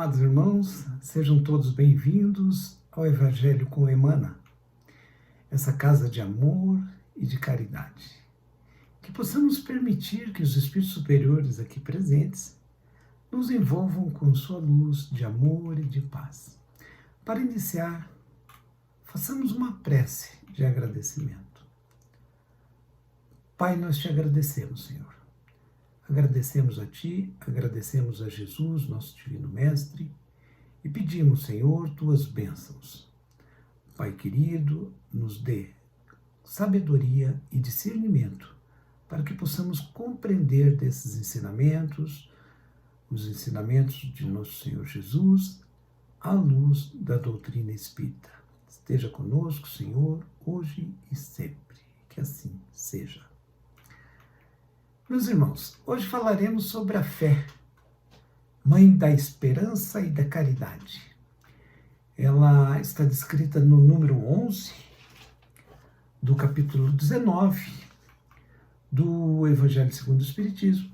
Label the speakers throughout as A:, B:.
A: Amados irmãos, sejam todos bem-vindos ao Evangelho com Emana, essa casa de amor e de caridade. Que possamos permitir que os espíritos superiores aqui presentes nos envolvam com sua luz de amor e de paz. Para iniciar, façamos uma prece de agradecimento. Pai, nós te agradecemos, Senhor. Agradecemos a Ti, agradecemos a Jesus, nosso Divino Mestre, e pedimos, Senhor, Tuas bênçãos. Pai querido, nos dê sabedoria e discernimento para que possamos compreender desses ensinamentos, os ensinamentos de nosso Senhor Jesus, à luz da doutrina espírita. Esteja conosco, Senhor, hoje e sempre. Que assim seja. Meus irmãos, hoje falaremos sobre a fé, mãe da esperança e da caridade. Ela está descrita no número 11 do capítulo 19 do Evangelho segundo o Espiritismo,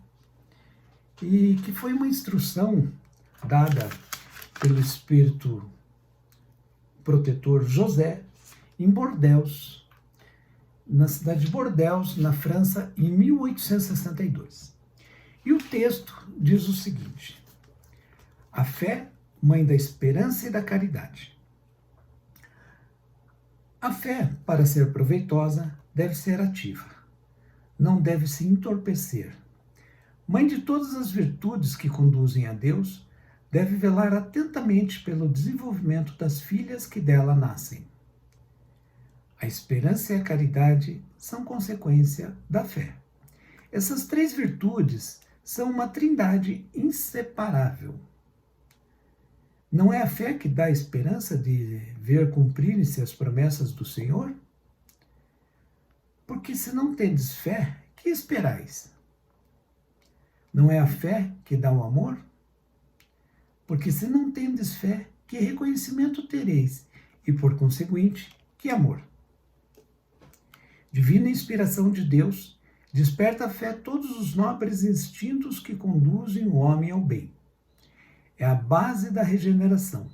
A: e que foi uma instrução dada pelo Espírito protetor José em Bordeaux, na cidade de Bordeaux, na França, em 1862. E o texto diz o seguinte: a fé, mãe da esperança e da caridade. A fé, para ser proveitosa, deve ser ativa, não deve se entorpecer. Mãe de todas as virtudes que conduzem a Deus, deve velar atentamente pelo desenvolvimento das filhas que dela nascem. A esperança e a caridade são consequência da fé. Essas três virtudes são uma trindade inseparável. Não é a fé que dá a esperança de ver cumprirem-se as promessas do Senhor? Porque se não tendes fé, que esperais? Não é a fé que dá o amor? Porque se não tendes fé, que reconhecimento tereis? E por conseguinte, que amor? Divina inspiração de Deus desperta a fé todos os nobres instintos que conduzem o homem ao bem. É a base da regeneração.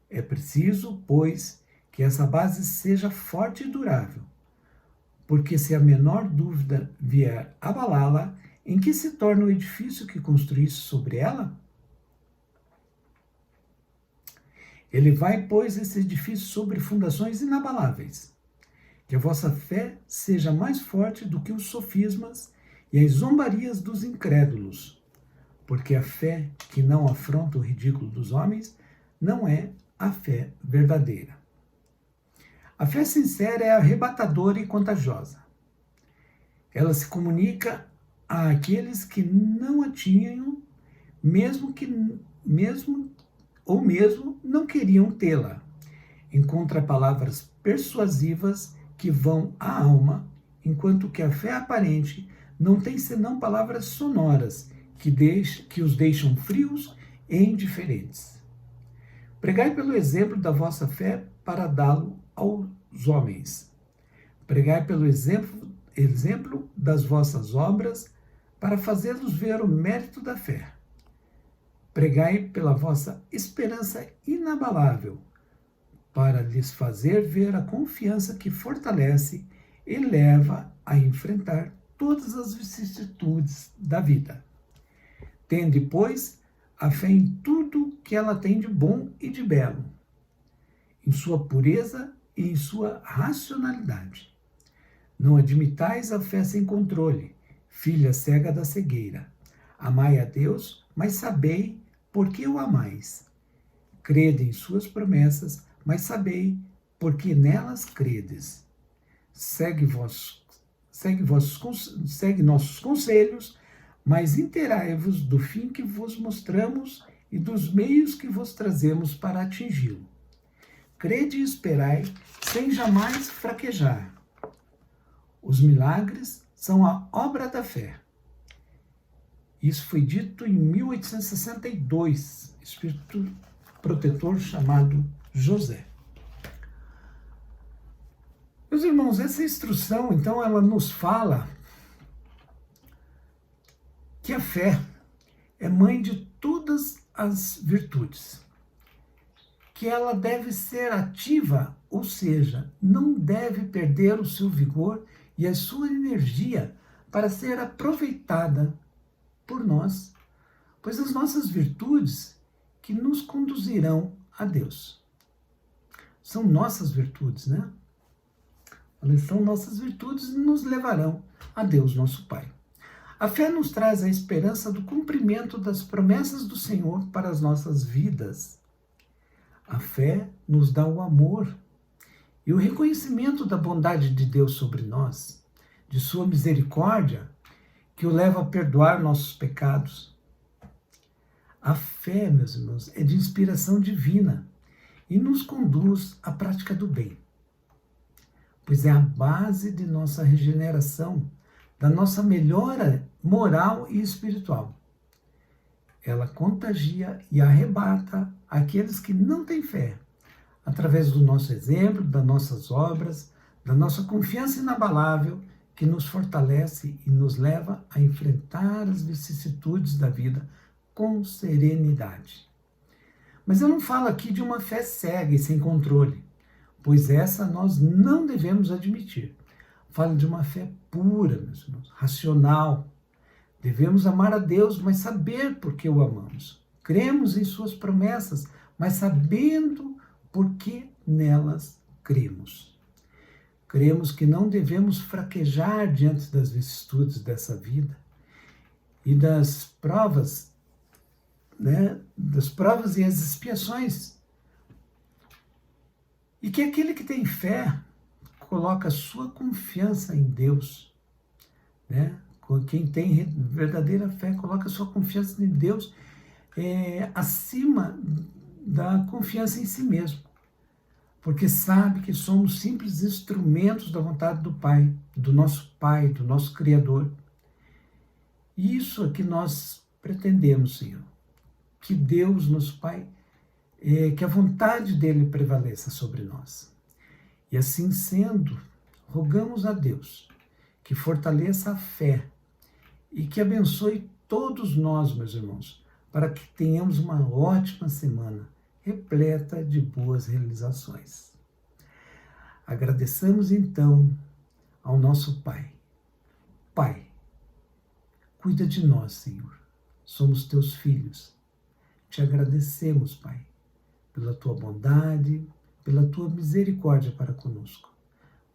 A: É preciso, pois, que essa base seja forte e durável, porque se a menor dúvida vier abalá-la, em que se torna o edifício que construísse sobre ela? Ele vai, pois, esse edifício sobre fundações inabaláveis. Que a vossa fé seja mais forte do que os sofismas e as zombarias dos incrédulos, porque a fé que não afronta o ridículo dos homens não é a fé verdadeira. A fé sincera é arrebatadora e contagiosa. Ela se comunica àqueles que não a tinham, mesmo não queriam tê-la. Encontra palavras persuasivas que vão à alma, enquanto que a fé aparente não tem senão palavras sonoras que os deixam frios e indiferentes. Pregai pelo exemplo da vossa fé para dá-lo aos homens. Pregai pelo exemplo das vossas obras para fazê-los ver o mérito da fé. Pregai pela vossa esperança inabalável, para lhes fazer ver a confiança que fortalece e leva a enfrentar todas as vicissitudes da vida. Tende, pois, a fé em tudo que ela tem de bom e de belo, em sua pureza e em sua racionalidade. Não admitais a fé sem controle, filha cega da cegueira. Amai a Deus, mas sabei por que o amais. Crede em suas promessas, mas sabei, porque nelas credes. Segue nossos conselhos, mas interai-vos do fim que vos mostramos e dos meios que vos trazemos para atingi-lo. Crede e esperai, sem jamais fraquejar. Os milagres são a obra da fé. Isso foi dito em 1862, espírito protetor chamado José. Meus irmãos, essa instrução, então, ela nos fala que a fé é mãe de todas as virtudes, que ela deve ser ativa, ou seja, não deve perder o seu vigor e a sua energia para ser aproveitada por nós, pois as nossas virtudes que nos conduzirão a Deus. São nossas virtudes, né? Elas são nossas virtudes e nos levarão a Deus, nosso Pai. A fé nos traz a esperança do cumprimento das promessas do Senhor para as nossas vidas. A fé nos dá o amor e o reconhecimento da bondade de Deus sobre nós, de sua misericórdia, que o leva a perdoar nossos pecados. A fé, meus irmãos, é de inspiração divina e nos conduz à prática do bem, pois é a base de nossa regeneração, da nossa melhora moral e espiritual. Ela contagia e arrebata aqueles que não têm fé, através do nosso exemplo, das nossas obras, da nossa confiança inabalável, que nos fortalece e nos leva a enfrentar as vicissitudes da vida com serenidade. Mas eu não falo aqui de uma fé cega e sem controle, pois essa nós não devemos admitir. Falo de uma fé pura, meus irmãos, racional. Devemos amar a Deus, mas saber por que o amamos. Cremos em suas promessas, mas sabendo por que nelas cremos. Cremos que não devemos fraquejar diante das vicissitudes dessa vida e das provas, das provas e as expiações. E que aquele que tem fé coloca a sua confiança em Deus, Quem tem verdadeira fé coloca a sua confiança em Deus acima da confiança em si mesmo, porque sabe que somos simples instrumentos da vontade do Pai, do nosso Criador. E isso é que nós pretendemos, Senhor, que Deus, nosso Pai, que a vontade dele prevaleça sobre nós. E assim sendo, rogamos a Deus que fortaleça a fé e que abençoe todos nós, meus irmãos, para que tenhamos uma ótima semana, repleta de boas realizações. Agradeçamos então ao nosso Pai. Pai, cuida de nós, Senhor. Somos teus filhos. Te agradecemos, Pai, pela tua bondade, pela tua misericórdia para conosco.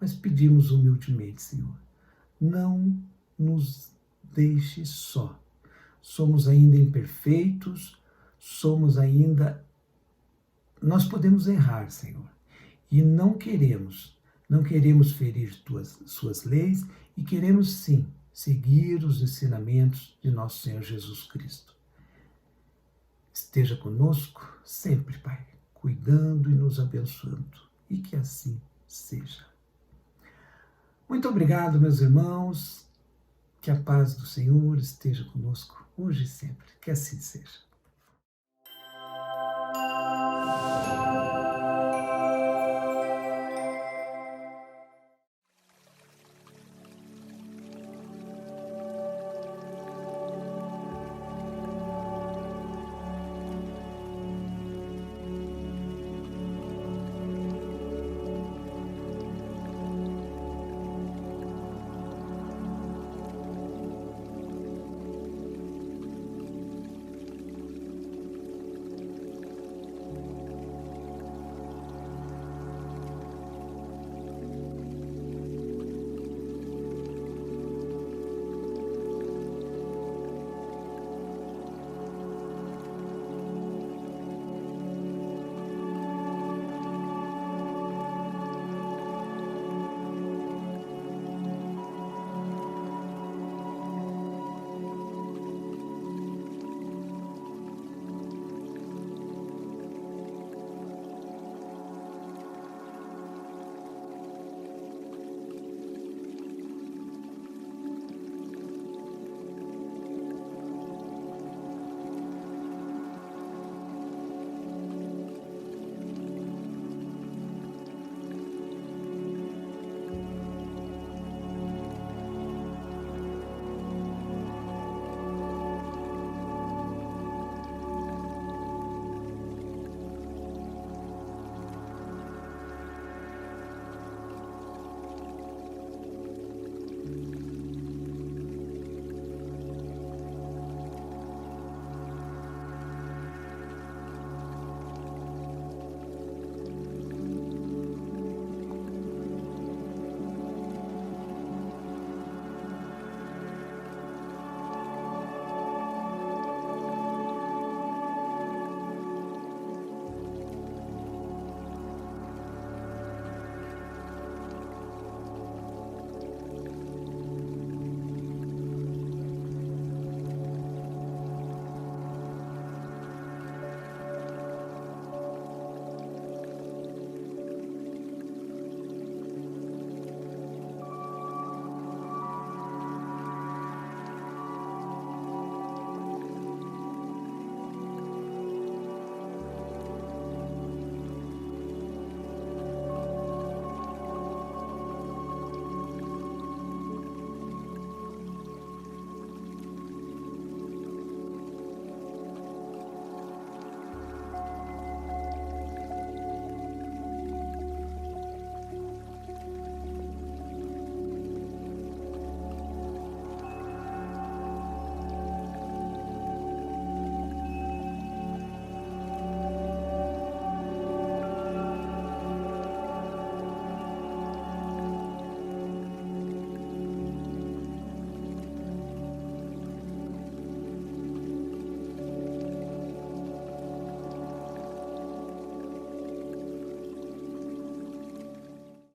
A: Mas pedimos humildemente, Senhor, não nos deixe só. Somos ainda imperfeitos, nós podemos errar, Senhor, e não queremos ferir suas leis e queremos sim seguir os ensinamentos de nosso Senhor Jesus Cristo. Esteja conosco sempre, Pai, cuidando e nos abençoando, e que assim seja. Muito obrigado, meus irmãos, que a paz do Senhor esteja conosco hoje e sempre, que assim seja.